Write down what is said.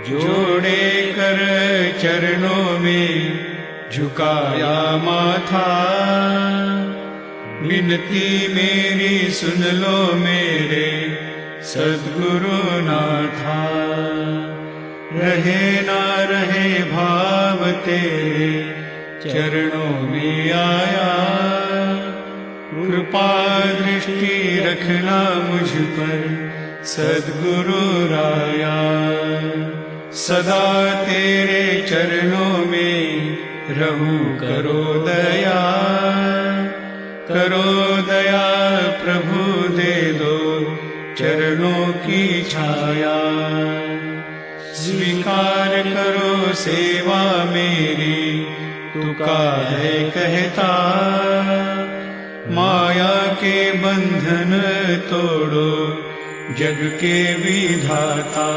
जोड़े कर चरणों में झुकाया माथा। विनती मेरी सुन लो मेरे सद्गुरु नाथा। रहे ना रहे भाव तेरे चरणों में आया। कृपा दृष्टि रखना मुझ पर सद्गुरु राया। सदा तेरे चरणों में रहूं करो दया। करो दया प्रभु दे दो चरणों की छाया। स्वीकार करो सेवा मेरी तू काहे कहता। माया के बंधन तोड़ो जग के विधाता।